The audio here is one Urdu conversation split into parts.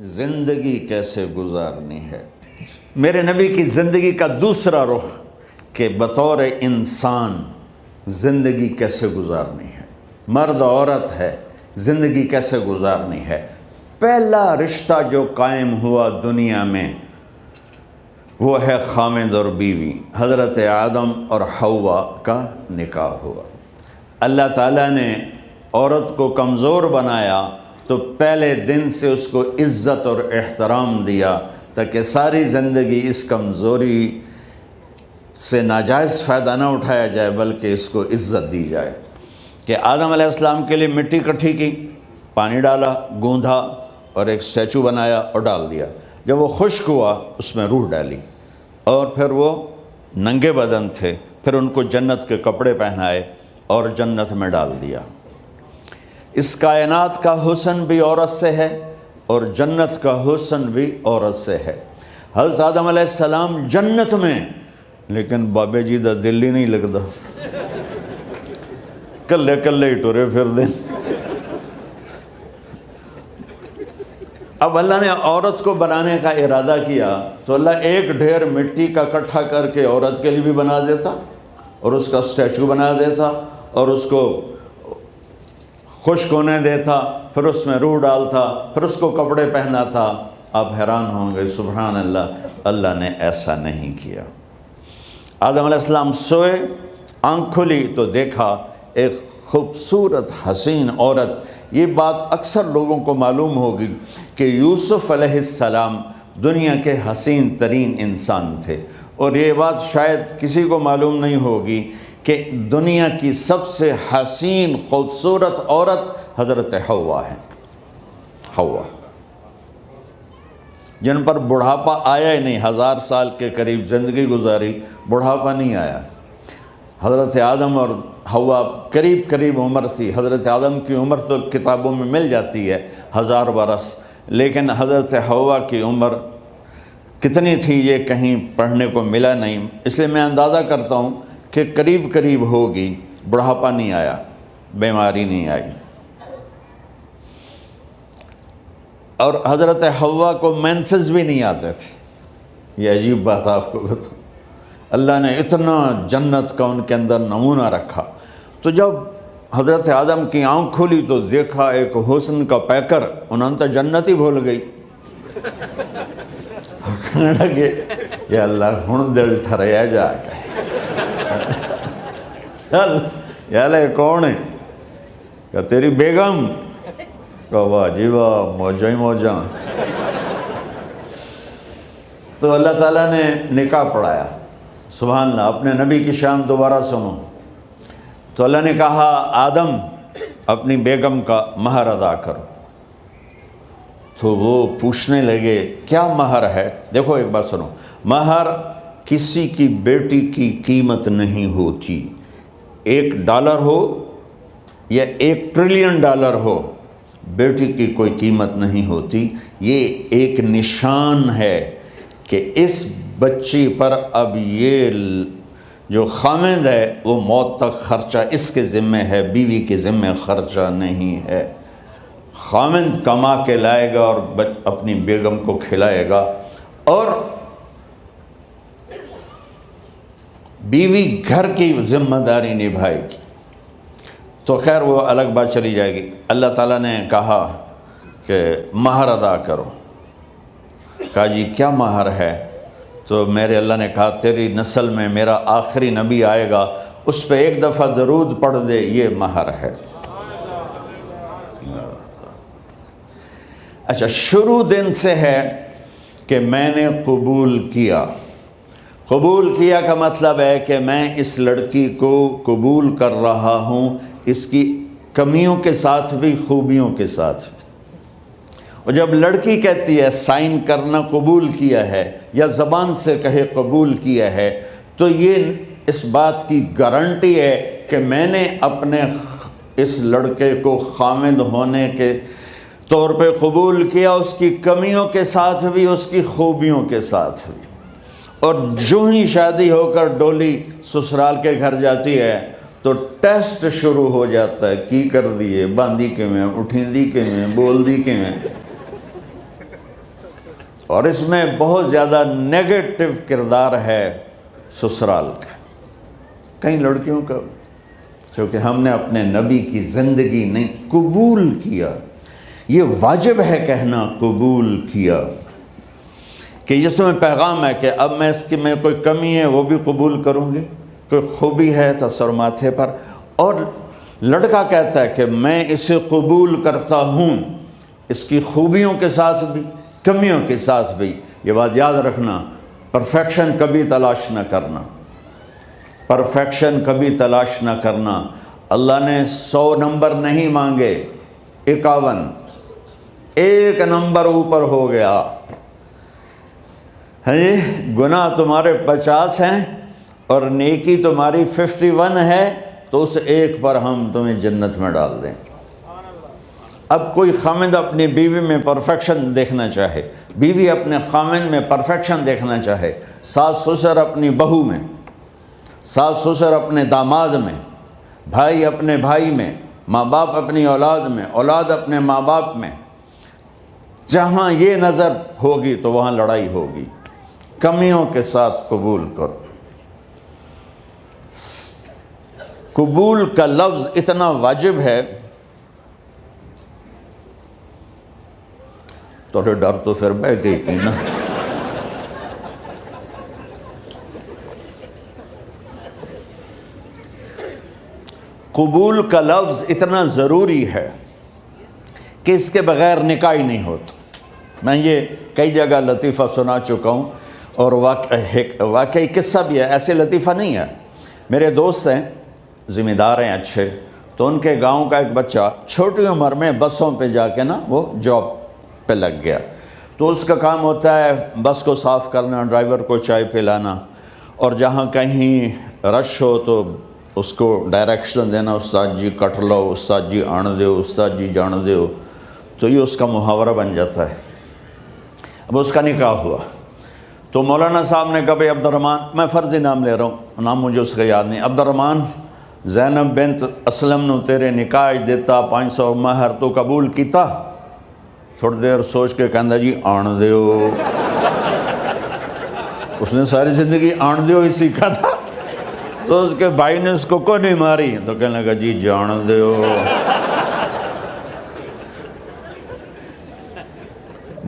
زندگی کیسے گزارنی ہے۔ میرے نبی کی زندگی کا دوسرا رخ کہ بطور انسان زندگی کیسے گزارنی ہے، مرد عورت ہے، زندگی کیسے گزارنی ہے۔ پہلا رشتہ جو قائم ہوا دنیا میں وہ ہے خامد اور بیوی، حضرت آدم اور حوا کا نکاح ہوا۔ اللہ تعالیٰ نے عورت کو کمزور بنایا تو پہلے دن سے اس کو عزت اور احترام دیا تاکہ ساری زندگی اس کمزوری سے ناجائز فائدہ نہ اٹھایا جائے بلکہ اس کو عزت دی جائے۔ کہ آدم علیہ السلام کے لیے مٹی اکٹھی کی، پانی ڈالا، گوندھا اور ایک اسٹیچو بنایا اور ڈال دیا۔ جب وہ خشک ہوا اس میں روح ڈالی اور پھر وہ ننگے بدن تھے، پھر ان کو جنت کے کپڑے پہنائے اور جنت میں ڈال دیا۔ اس کائنات کا حسن بھی عورت سے ہے اور جنت کا حسن بھی عورت سے ہے۔ حضرت آدم علیہ السلام جنت میں، لیکن بابے جی دا دل ہی نہیں لگتا، کلے کلے ہی ٹرے پھر دیں۔ اب اللہ نے عورت کو بنانے کا ارادہ کیا تو اللہ ایک ڈھیر مٹی کا اکٹھا کر کے عورت کے لیے بھی بنا دیتا اور اس کا اسٹیچو بنا دیتا اور اس کو خشک ہونے دیتا، پھر اس میں روح ڈالتا، پھر اس کو کپڑے پہناتا۔ آپ حیران ہوں گے، سبحان اللہ، اللہ نے ایسا نہیں کیا۔ آدم علیہ السلام سوئے، آنکھ کھلی تو دیکھا ایک خوبصورت حسین عورت۔ یہ بات اکثر لوگوں کو معلوم ہوگی کہ یوسف علیہ السلام دنیا کے حسین ترین انسان تھے، اور یہ بات شاید کسی کو معلوم نہیں ہوگی کہ دنیا کی سب سے حسین خوبصورت عورت حضرت حوا ہے۔ حوا جن پر بڑھاپا آیا ہی نہیں، 1000 سال کے قریب زندگی گزاری، بڑھاپا نہیں آیا۔ حضرت آدم اور حوا قریب قریب عمر تھی۔ حضرت آدم کی عمر تو کتابوں میں مل جاتی ہے 1000 برس، لیکن حضرت حوا کی عمر کتنی تھی یہ کہیں پڑھنے کو ملا نہیں، اس لیے میں اندازہ کرتا ہوں کہ قریب قریب ہوگی۔ بڑھاپا نہیں آیا، بیماری نہیں آئی۔ اور حضرت حوا کو مینسز بھی نہیں آتے تھے۔ یہ عجیب بات آپ کو بتاؤں، اللہ نے اتنا جنت کا ان کے اندر نمونہ رکھا۔ تو جب حضرت آدم کی آنکھ کھلی تو دیکھا ایک حسن کا پیکر، انہوں نے جنت ہی بھول گئی۔ کہنے لگے یا اللہ ہن دل ٹھریا جا کے، یا اللہ کون ہے؟ کہ تیری بیگم۔ کہ واہ جی واہ، موجاں ہی موجاں۔ تو اللہ تعالیٰ نے نکاح پڑھایا۔ سبحان اللہ، اپنے نبی کی شان دوبارہ سنو۔ تو اللہ نے کہا آدم اپنی بیگم کا مہر ادا کرو۔ تو وہ پوچھنے لگے کیا مہر ہے؟ دیکھو ایک بات سنو، مہر کسی کی بیٹی کی قیمت نہیں ہوتی۔ $1 ہو یا $1 ٹریلین ہو، بیٹی کی کوئی قیمت نہیں ہوتی۔ یہ ایک نشان ہے کہ اس بچی پر اب یہ جو خامد ہے وہ موت تک خرچہ اس کے ذمہ ہے، بیوی کے ذمہ خرچہ نہیں ہے۔ خامد کما کے لائے گا اور اپنی بیگم کو کھلائے گا، اور بیوی گھر کی ذمہ داری نبھائے گی۔ تو خیر وہ الگ بات چلی جائے گی۔ اللہ تعالیٰ نے کہا کہ مہر ادا کرو۔ کہا جی کیا مہر ہے؟ تو میرے اللہ نے کہا تیری نسل میں میرا آخری نبی آئے گا، اس پہ ایک دفعہ درود پڑھ دے، یہ مہر ہے۔ اچھا، شروع دن سے ہے کہ میں نے قبول کیا۔ قبول کیا کا مطلب ہے کہ میں اس لڑکی کو قبول کر رہا ہوں، اس کی کمیوں کے ساتھ بھی خوبیوں کے ساتھ بھی۔ اور جب لڑکی کہتی ہے سائن کرنا قبول کیا ہے، یا زبان سے کہے قبول کیا ہے، تو یہ اس بات کی گارنٹی ہے کہ میں نے اپنے اس لڑکے کو خامد ہونے کے طور پہ قبول کیا، اس کی کمیوں کے ساتھ بھی، اس کی خوبیوں کے ساتھ بھی۔ اور جو ہی شادی ہو کر ڈولی سسرال کے گھر جاتی ہے تو ٹیسٹ شروع ہو جاتا ہے، کی کر دیے، باندھی کے میں، اٹھیں دی کے میں، بول دی کے میں۔ اور اس میں بہت زیادہ نیگیٹو کردار ہے سسرال کا، کئی لڑکیوں کا، چونکہ ہم نے اپنے نبی کی زندگی نہیں قبول کیا۔ یہ واجب ہے کہنا قبول کیا، کہ جس میں پیغام ہے کہ اب میں اس کی میں کوئی کمی ہے وہ بھی قبول کروں گی، کوئی خوبی ہے تو سر ماتھے پر، اور لڑکا کہتا ہے کہ میں اسے قبول کرتا ہوں، اس کی خوبیوں کے ساتھ بھی کمیوں کے ساتھ بھی۔ یہ بات یاد رکھنا، پرفیکشن کبھی تلاش نہ کرنا، پرفیکشن کبھی تلاش نہ کرنا۔ اللہ نے 100 نمبر نہیں مانگے، 51، ایک نمبر اوپر ہو گیا۔ گناہ تمہارے 50 ہیں اور نیکی تمہاری 51 ہے، تو اس ایک پر ہم تمہیں جنت میں ڈال دیں۔ اب کوئی خامند اپنی بیوی میں پرفیکشن دیکھنا چاہے، بیوی اپنے خامند میں پرفیکشن دیکھنا چاہے، ساس سسر اپنی بہو میں، ساس سسر اپنے داماد میں، بھائی اپنے بھائی میں، ماں باپ اپنی اولاد میں، اولاد اپنے ماں باپ میں، جہاں یہ نظر ہوگی تو وہاں لڑائی ہوگی۔ کمیوں کے ساتھ قبول کرو۔ قبول کا لفظ اتنا واجب ہے، تو ڈر تو پھر بہ گئی تھی نا۔ قبول کا لفظ اتنا ضروری ہے کہ اس کے بغیر نکاح ہی نہیں ہوتا۔ میں یہ کئی جگہ لطیفہ سنا چکا ہوں، اور واقعی قصہ بھی ہے، ایسے لطیفہ نہیں ہے۔ میرے دوست ہیں، ذمہ دار ہیں اچھے، تو ان کے گاؤں کا ایک بچہ چھوٹی عمر میں بسوں پہ جا کے نا وہ جاب پہ لگ گیا، تو اس کا کام ہوتا ہے بس کو صاف کرنا، ڈرائیور کو چائے پلانا، اور جہاں کہیں رش ہو تو اس کو ڈائریکشن دینا، استاد جی کٹ لو، استاد جی آن دیو، استاد جی جان دیو، تو یہ اس کا محاورہ بن جاتا ہے۔ اب اس کا نکاح ہوا تو مولانا صاحب نے کہا بھائی عبد الرحمن، میں فرضی نام لے رہا ہوں، نام مجھے اس کا یاد نہیں، عبد الرحمن زینب بنت اسلم نو تیرے نکاح دیتا 500 مہر تو قبول کیتا؟ تھوڑی دیر سوچ کے کہندا جی آن دیو۔ اس نے ساری زندگی آن دیو ہی سیکھا تھا، تو اس کے بھائی نے اس کو کوئی نہیں ماری، تو کہنے لگا جی جان دیو۔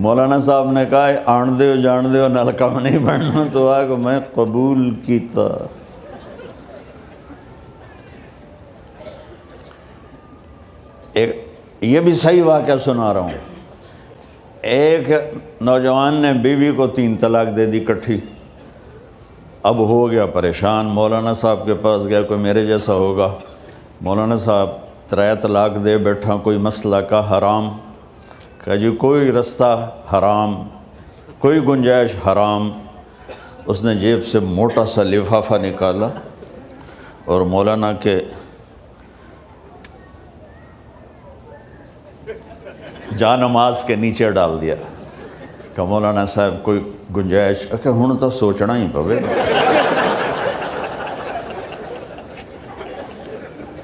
مولانا صاحب نے کہا آن دیو جان دیو نال کم نہیں بننا، تو آگے میں قبول کیتا۔ یہ بھی صحیح واقعہ سنا رہا ہوں۔ ایک نوجوان نے بیوی کو 3 طلاق دے دی کٹھی، اب ہو گیا پریشان، مولانا صاحب کے پاس گیا، کوئی میرے جیسا ہوگا۔ مولانا صاحب 3 طلاق دے بیٹھا، کوئی مسئلہ کا حرام؟ کہا جی کوئی رستہ حرام، کوئی گنجائش حرام۔ اس نے جیب سے موٹا سا لفافہ نکالا اور مولانا کے جا نماز کے نیچے ڈال دیا کہ مولانا صاحب کوئی گنجائش؟ کہ ہن تو سوچنا ہی پوے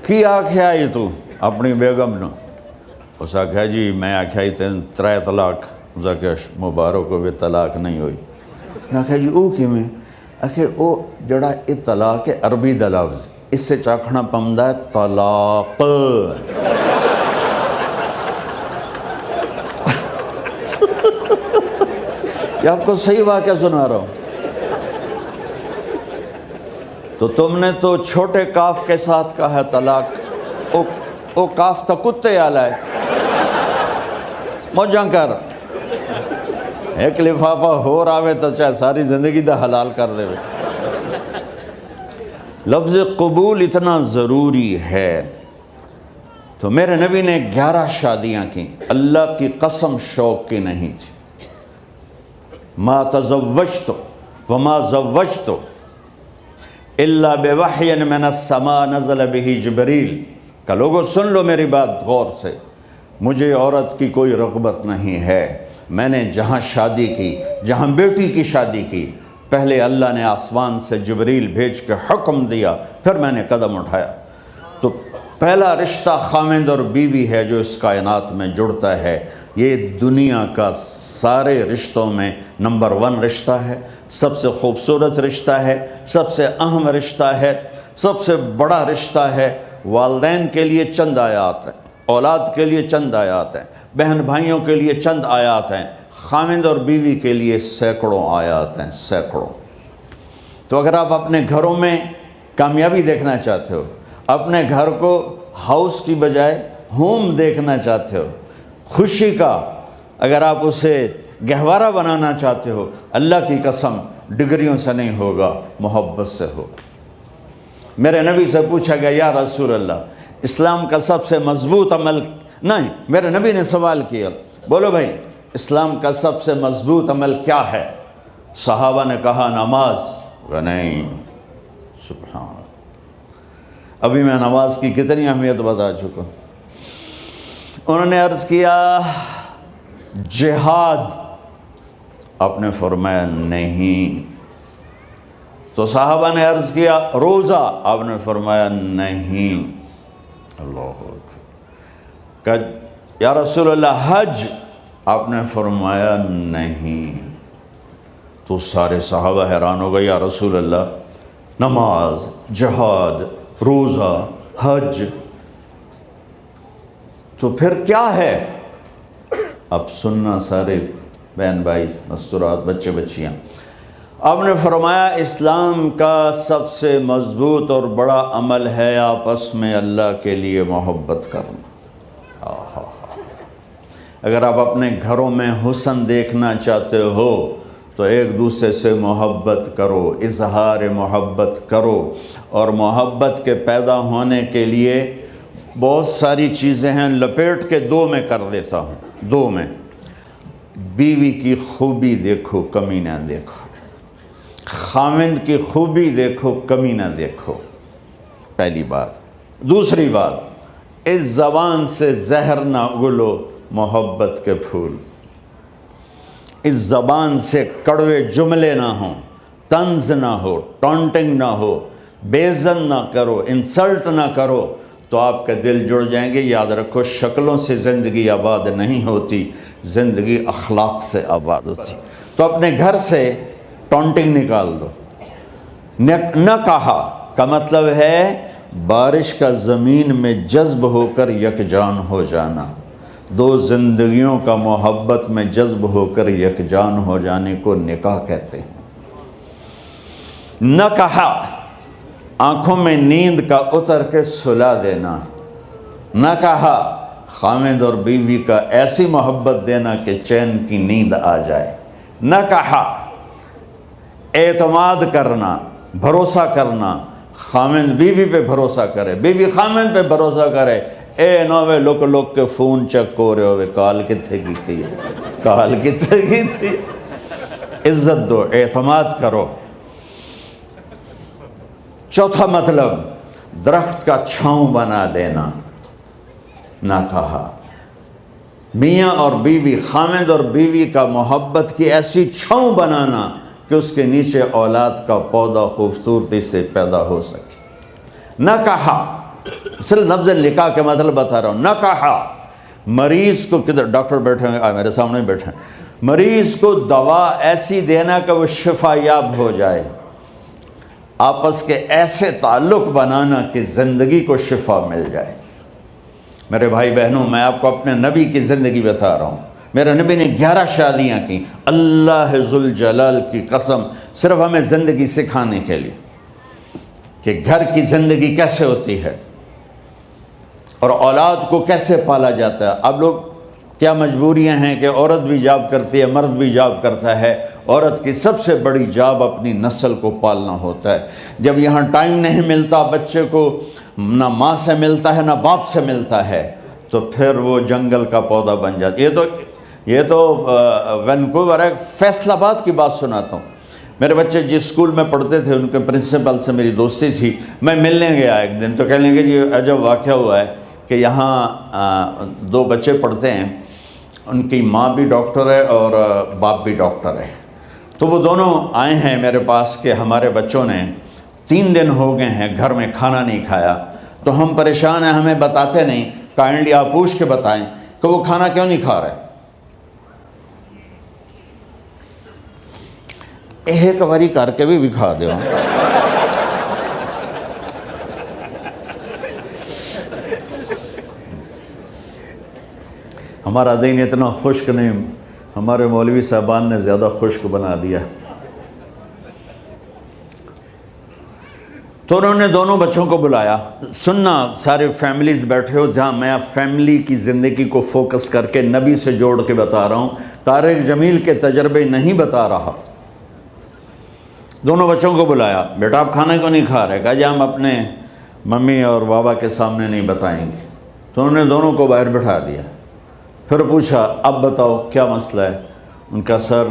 کی آکھیا یہ تو اپنی بیگم نو؟ اس آکھیا جی میں آکھیا ہی 3 طلاق، اس آکھیا مبارک ہوئے طلاق نہیں ہوئی۔ میں آکھیا جی او کیویں؟ آکھے او جڑا یہ طلاق ہے عربی دا لفظ، اس سے چاکھنا پمدا ہے طلاق۔ یہ آپ کو صحیح واقعہ سنا رہا ہوں۔ تو تم نے تو چھوٹے کاف کے ساتھ کہا ہے طلاق، او کاف تا کتے آلا ہے، موجاں کر، ایک لفافہ ہو راوے تو چاہے ساری زندگی دا حلال کر دے۔ لفظ قبول اتنا ضروری ہے۔ تو میرے نبی نے 11 شادیاں کی، اللہ کی قسم شوق کی نہیں تھی۔ ما تزوجت وما زوجت الا بوحی من السماء نزل به جبریل۔ کہ لوگوں سن لو میری بات غور سے، مجھے عورت کی کوئی رغبت نہیں ہے، میں نے جہاں شادی کی، جہاں بیٹی کی شادی کی، پہلے اللہ نے آسمان سے جبریل بھیج کے حکم دیا، پھر میں نے قدم اٹھایا۔ تو پہلا رشتہ خامند اور بیوی ہے جو اس کائنات میں جڑتا ہے، یہ دنیا کا سارے رشتوں میں نمبر 1 رشتہ ہے، سب سے خوبصورت رشتہ ہے، سب سے اہم رشتہ ہے، سب سے بڑا رشتہ ہے۔ والدین کے لیے چند آیات ہیں، اولاد کے لیے چند آیات ہیں، بہن بھائیوں کے لیے چند آیات ہیں، خاوند اور بیوی کے لیے سینکڑوں آیات ہیں، سینکڑوں۔ تو اگر آپ اپنے گھروں میں کامیابی دیکھنا چاہتے ہو، اپنے گھر کو ہاؤس کی بجائے ہوم دیکھنا چاہتے ہو، خوشی کا اگر آپ اسے گہوارہ بنانا چاہتے ہو، اللہ کی قسم ڈگریوں سے نہیں ہوگا، محبت سے ہوگا۔ میرے نبی سے پوچھا گیا یا رسول اللہ اسلام کا سب سے مضبوط عمل، نہیں، میرے نبی نے سوال کیا، بولو بھائی اسلام کا سب سے مضبوط عمل کیا ہے؟ صحابہ نے کہا نماز۔ نہیں، سبحان اللہ، ابھی میں نماز کی کتنی اہمیت بتا چکا۔ انہوں نے عرض کیا جہاد، آپ نے فرمایا نہیں۔ تو صحابہ نے عرض کیا روزہ، آپ نے فرمایا نہیں۔ اللہ اکبر۔ کہ یا رسول اللہ حج، آپ نے فرمایا نہیں۔ تو سارے صحابہ حیران ہو گئے، یا رسول اللہ نماز، جہاد، روزہ، حج، تو پھر کیا ہے؟ اب سننا سارے بہن بھائی، مستورات، بچے بچیاں، آپ نے فرمایا اسلام کا سب سے مضبوط اور بڑا عمل ہے آپس میں اللہ کے لیے محبت کرنا۔ اگر آپ اپنے گھروں میں حسن دیکھنا چاہتے ہو تو ایک دوسرے سے محبت کرو، اظہار محبت کرو، اور محبت کے پیدا ہونے کے لیے بہت ساری چیزیں ہیں، لپیٹ کے 2 میں کر لیتا ہوں، 2 میں۔ بیوی کی خوبی دیکھو، کمی نہ دیکھو، خاوند کی خوبی دیکھو، کمی نہ دیکھو، پہلی بات۔ دوسری بات، اس زبان سے زہر نہ اگلو محبت کے پھول، اس زبان سے کڑوے جملے نہ ہوں، طنز نہ ہو، ٹانٹنگ نہ ہو، بےعزت نہ کرو، انسلٹ نہ کرو، تو آپ کے دل جڑ جائیں گے۔ یاد رکھو شکلوں سے زندگی آباد نہیں ہوتی، زندگی اخلاق سے آباد ہوتی۔ تو اپنے گھر سے ٹانٹنگ نکال دو۔ نہ کہا کا مطلب ہے بارش کا زمین میں جذب ہو کر یکجان ہو جانا، 2 زندگیوں کا محبت میں جذب ہو کر یکجان ہو جانے کو نکاح کہتے ہیں۔ نہ کہا آنکھوں میں نیند کا اتر کے سلا دینا، نہ کہا خاوند اور بیوی کا ایسی محبت دینا کہ چین کی نیند آ جائے، نہ کہا اعتماد کرنا، بھروسہ کرنا، خاوند بیوی پہ بھروسہ کرے، بیوی خاوند پہ بھروسہ کرے۔ اے نوے لوک کے فون چیک ہو رہے ہوئے، کال کتنے کی ہے، کال کتنے کی تھی۔ عزت دو، اعتماد کرو۔ چوتھا مطلب درخت کا چھاؤں بنا دینا، نہ کہا میاں اور بیوی، خاوند اور بیوی کا محبت کی ایسی چھاؤں بنانا کہ اس کے نیچے اولاد کا پودا خوبصورتی سے پیدا ہو سکے۔ نہ کہا، صرف لفظ نکاح کے مطلب بتا رہا ہوں، نہ کہا مریض کو، کدھر ڈاکٹر بیٹھے ہیں، میرے سامنے بیٹھے ہیں، مریض کو دوا ایسی دینا کہ وہ شفا یاب ہو جائے، آپس کے ایسے تعلق بنانا کہ زندگی کو شفا مل جائے۔ میرے بھائی بہنوں، میں آپ کو اپنے نبی کی زندگی بتا رہا ہوں۔ میرے نبی نے 11 شادیاں کی، اللہ ذوالجلال کی قسم، صرف ہمیں زندگی سکھانے کے لیے کہ گھر کی زندگی کیسے ہوتی ہے اور اولاد کو کیسے پالا جاتا ہے۔ اب لوگ کیا مجبوریاں ہیں کہ عورت بھی جاب کرتی ہے، مرد بھی جاب کرتا ہے۔ عورت کی سب سے بڑی جاب اپنی نسل کو پالنا ہوتا ہے۔ جب یہاں ٹائم نہیں ملتا بچے کو، نہ ماں سے ملتا ہے نہ باپ سے ملتا ہے، تو پھر وہ جنگل کا پودا بن جاتا ہے۔ یہ تو وینکوور ہے، فیصل آباد کی بات سناتا ہوں۔ میرے بچے جس اسکول میں پڑھتے تھے ان کے پرنسپل سے میری دوستی تھی، میں ملنے گیا ایک دن، تو کہنے لگے جی عجب واقعہ ہوا ہے کہ یہاں 2 بچے پڑھتے ہیں، ان کی ماں بھی ڈاکٹر ہے اور باپ بھی ڈاکٹر ہے، تو وہ دونوں آئے ہیں میرے پاس کہ ہمارے بچوں نے 3 دن ہو گئے ہیں گھر میں کھانا نہیں کھایا، تو ہم پریشان ہیں، ہمیں بتاتے نہیں، کائنڈلی آپ پوچھ کے بتائیں کہ وہ کھانا کیوں نہیں کھا رہے۔ ایک باری کر کے بھی دکھا دو. ہمارا دین اتنا خشک نہیں، ہمارے مولوی صاحبان نے زیادہ خشک بنا دیا. تو انہوں نے دونوں بچوں کو بلایا. سننا، سارے فیملیز بیٹھے ہو جہاں میں فیملی کی زندگی کو فوکس کر کے نبی سے جوڑ کے بتا رہا ہوں، طارق جمیل کے تجربے نہیں بتا رہا. دونوں بچوں کو بلایا. بیٹا آپ کھانے کو نہیں کھا رہے؟ کہا جی ہم اپنے ممی اور بابا کے سامنے نہیں بتائیں گے. تو انہوں نے دونوں کو باہر بٹھا دیا. پھر پوچھا اب بتاؤ کیا مسئلہ ہے؟ ان کا سر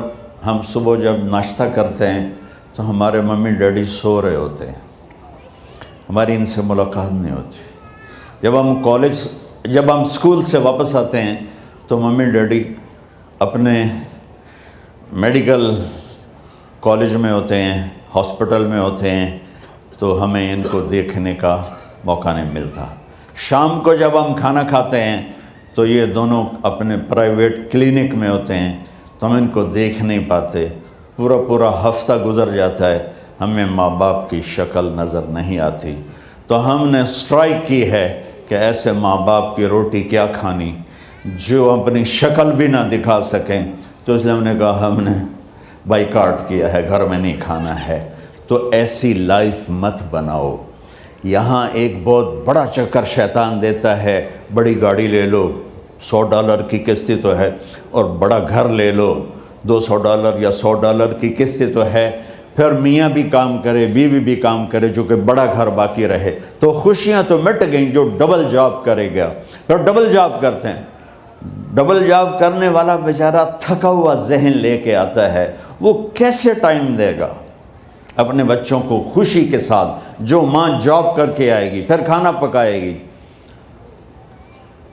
ہم صبح جب ناشتہ کرتے ہیں تو ہمارے ممی ڈیڈی سو رہے ہوتے ہیں، ہماری ان سے ملاقات نہیں ہوتی. جب ہم اسکول سے واپس آتے ہیں تو ممی ڈیڈی اپنے میڈیکل کالج میں ہوتے ہیں، ہاسپٹل میں ہوتے ہیں، تو ہمیں ان کو دیکھنے کا موقع نہیں ملتا. شام کو جب ہم کھانا کھاتے ہیں تو یہ دونوں اپنے پرائیویٹ کلینک میں ہوتے ہیں، تو ہم ان کو دیکھ نہیں پاتے. پورا ہفتہ گزر جاتا ہے، ہمیں ماں باپ کی شکل نظر نہیں آتی. تو ہم نے اسٹرائک کی ہے کہ ایسے ماں باپ کی روٹی کیا کھانی جو اپنی شکل بھی نہ دکھا سکیں. تو اس لیے ہم نے کہا ہم نے بائیکاٹ کیا ہے، گھر میں نہیں کھانا ہے. تو ایسی لائف مت بناؤ. یہاں ایک بہت بڑا چکر شیطان دیتا ہے، بڑی گاڑی لے لو، $100 کی قسط تو ہے، اور بڑا گھر لے لو، $200 یا $100 کی قسط تو ہے. پھر میاں بھی کام کرے، بیوی بھی کام کرے، جو کہ بڑا گھر باقی رہے، تو خوشیاں تو مٹ گئیں. جو ڈبل جاب کرے گا، پھر ڈبل جاب کرتے ہیں. ڈبل جاب کرنے والا بیچارہ تھکا ہوا ذہن لے کے آتا ہے، وہ کیسے ٹائم دے گا اپنے بچوں کو خوشی کے ساتھ؟ جو ماں جاب کر کے آئے گی پھر کھانا پکائے گی،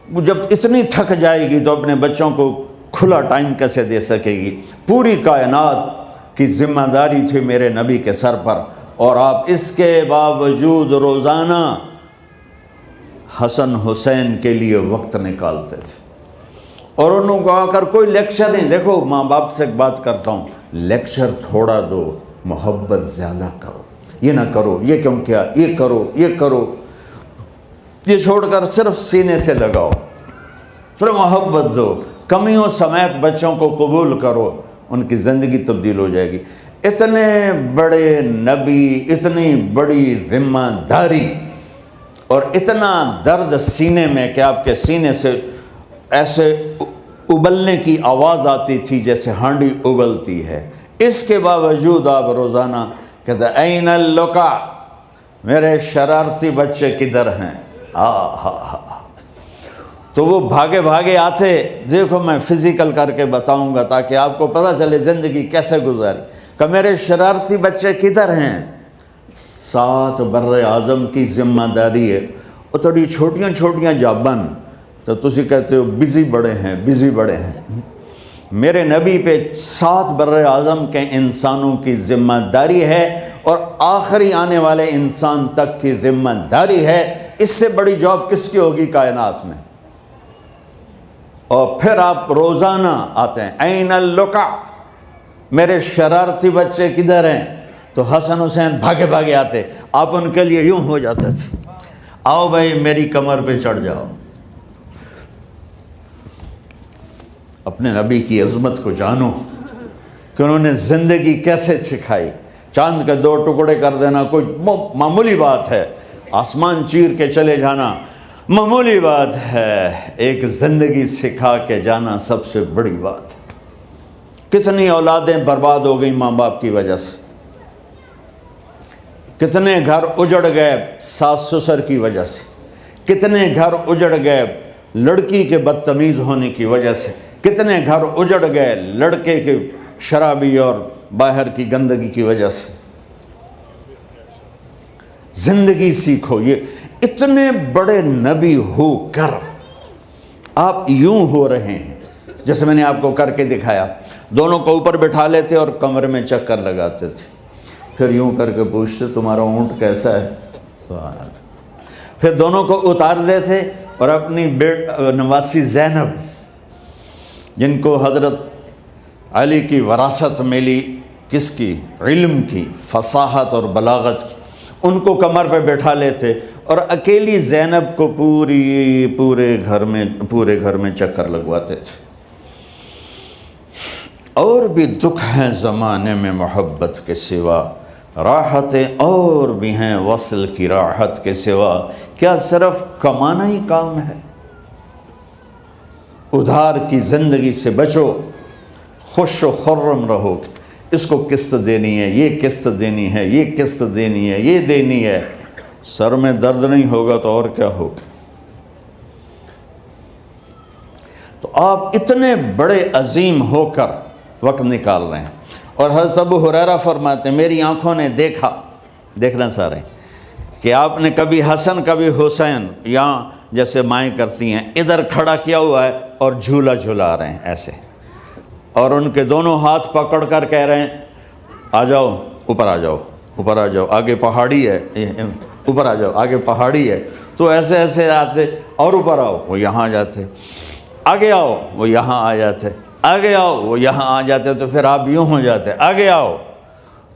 وہ جب اتنی تھک جائے گی تو اپنے بچوں کو کھلا ٹائم کیسے دے سکے گی؟ پوری کائنات کی ذمہ داری تھی میرے نبی کے سر پر، اور آپ اس کے باوجود روزانہ حسن حسین کے لیے وقت نکالتے تھے. اور انہوں کو آ کر کوئی لیکچر نہیں. دیکھو ماں باپ سے ایک بات کرتا ہوں، لیکچر تھوڑا دو، محبت زیادہ کرو. یہ نہ کرو، یہ کیوں کیا، یہ کرو، یہ کرو، یہ چھوڑ کر صرف سینے سے لگاؤ، صرف محبت دو. کمیوں سمیت بچوں کو قبول کرو، ان کی زندگی تبدیل ہو جائے گی. اتنے بڑے نبی، اتنی بڑی ذمہ داری، اور اتنا درد سینے میں کہ آپ کے سینے سے ایسے ابلنے کی آواز آتی تھی جیسے ہانڈی ابلتی ہے. اس کے باوجود آپ روزانہ کہتے این اللقا، میرے شرارتی بچے کدھر ہیں؟ تو وہ بھاگے بھاگے آتے. دیکھو میں فزیکل کر کے بتاؤں گا تاکہ آپ کو پتہ چلے زندگی کیسے گزاری. کہ میرے شرارتی بچے کدھر ہیں؟ 7 بر اعظم کی ذمہ داری ہے. وہ تھوڑی چھوٹیاں جابن تو تسی کہتے ہو بزی بڑے ہیں. میرے نبی پہ 7 بر اعظم کے انسانوں کی ذمہ داری ہے، اور آخری آنے والے انسان تک کی ذمہ داری ہے. اس سے بڑی جاب کس کی ہوگی کائنات میں؟ اور پھر آپ روزانہ آتے ہیں این اللقا، میرے شرارتی بچے کدھر ہیں؟ تو حسن حسین بھاگے بھاگے آتے. آپ ان کے لیے یوں ہو جاتے تھے، آؤ بھائی میری کمر پہ چڑھ جاؤ. اپنے نبی کی عظمت کو جانو کہ انہوں نے زندگی کیسے سکھائی. چاند کے 2 ٹکڑے کر دینا کوئی معمولی بات ہے، آسمان چیر کے چلے جانا معمولی بات ہے، ایک زندگی سکھا کے جانا سب سے بڑی بات ہے. کتنی اولادیں برباد ہو گئیں ماں باپ کی وجہ سے، کتنے گھر اجڑ گئے ساس سسر کی وجہ سے، کتنے گھر اجڑ گئے لڑکی کے بدتمیز ہونے کی وجہ سے، کتنے گھر اجڑ گئے لڑکے کے شرابی اور باہر کی گندگی کی وجہ سے. زندگی سیکھو. یہ اتنے بڑے نبی ہو کر آپ یوں ہو رہے ہیں جیسے میں نے آپ کو کر کے دکھایا. دونوں کو اوپر بٹھا لیتے اور کمرے میں چکر لگاتے تھے، پھر یوں کر کے پوچھتے تمہارا اونٹ کیسا ہے؟ سوال. پھر دونوں کو اتار لیتے اور اپنی نواسی زینب، جن کو حضرت علی کی وراثت ملی کس کی؟ علم کی، فصاحت اور بلاغت کی، ان کو کمر پہ بٹھا لیتے اور اکیلی زینب کو پورے گھر میں چکر لگواتے تھے۔ اور بھی دکھ ہیں زمانے میں محبت کے سوا، راحتیں اور بھی ہیں وصل کی راحت کے سوا، کیا صرف کمانا ہی کام ہے؟ ادھار کی زندگی سے بچو، خوش و خرم رہو، اس کو قسط دینی ہے، یہ قسط دینی ہے، یہ قسط دینی ہے، یہ دینی ہے، سر میں درد نہیں ہوگا تو اور کیا ہوگا؟ تو آپ اتنے بڑے عظیم ہو کر وقت نکال رہے ہیں، اور حضرت ابو ہریرہ فرماتے ہیں میری آنکھوں نے دیکھنا سارے کہ آپ نے کبھی حسن کبھی حسین یہاں جیسے مائیں کرتی ہیں ادھر کھڑا کیا ہوا ہے اور جھولا جھولا رہے ہیں ایسے، اور ان کے دونوں ہاتھ پکڑ کر کہہ رہے ہیں آ جاؤ اوپر آ جاؤ، اوپر آ جاؤ، آگے پہاڑی ہے، اوپر آ جاؤ، آگے پہاڑی ہے، تو ایسے ایسے آتے، اور اوپر آؤ، وہ یہاں آ جاتے، آگے آؤ، وہ یہاں آ جاتے، آگے آؤ، وہ یہاں آ جاتے، تو پھر آپ یوں ہو جاتے، آگے آؤ،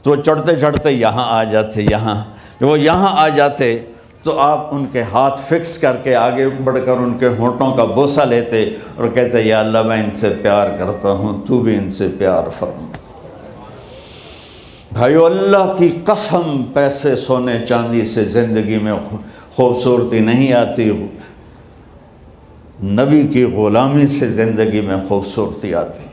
تو چڑھتے چڑھتے یہاں آ جاتے، یہاں وہ یہاں آ جاتے، تو آپ ان کے ہاتھ فکس کر کے آگے بڑھ کر ان کے ہونٹوں کا بوسہ لیتے اور کہتے یا اللہ میں ان سے پیار کرتا ہوں، تو بھی ان سے پیار فرما۔ بھائیو اللہ کی قسم، پیسے سونے چاندی سے زندگی میں خوبصورتی نہیں آتی، نبی کی غلامی سے زندگی میں خوبصورتی آتی ہے۔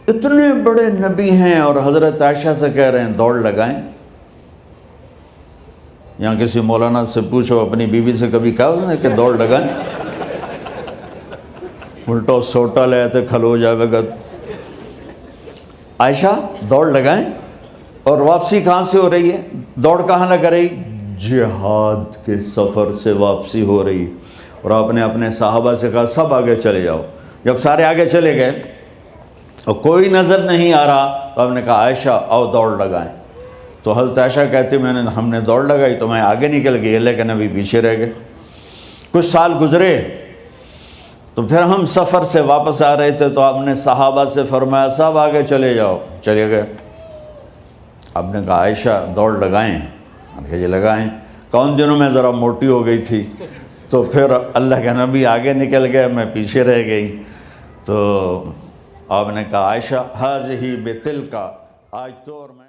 اتنے بڑے نبی ہیں اور حضرت عائشہ سے کہہ رہے ہیں دوڑ لگائیں۔ یہاں کسی مولانا سے پوچھو اپنی بیوی سے کبھی کہا اس نے کہ دوڑ لگائیں؟ الٹا سوٹا لے تو کھلو جائے گا۔ عائشہ دوڑ لگائیں، اور واپسی کہاں سے ہو رہی ہے؟ دوڑ کہاں لگ رہی؟ جہاد کے سفر سے واپسی ہو رہی، اور آپ نے اپنے صحابہ سے کہا سب آگے چلے جاؤ۔ جب سارے آگے چلے گئے اور کوئی نظر نہیں آ رہا تو آپ نے کہا عائشہ آؤ دوڑ لگائیں، تو حضرت عائشہ کہتی ہم نے دوڑ لگائی تو میں آگے نکل گئی لیکن ابھی پیچھے رہ گئے۔ کچھ سال گزرے تو پھر ہم سفر سے واپس آ رہے تھے تو آپ نے صحابہ سے فرمایا سب آگے چلے جاؤ، چلے گئے۔ آپ نے کہا عائشہ دوڑ لگائیں؟ کہ جی لگائیں۔ کون دنوں میں ذرا موٹی ہو گئی تھی، تو پھر اللہ کے نبی آگے نکل گئے، میں پیچھے رہ گئی، تو آپ نے کہا عائشہ ہاذہ بتلک، آج تو اور میں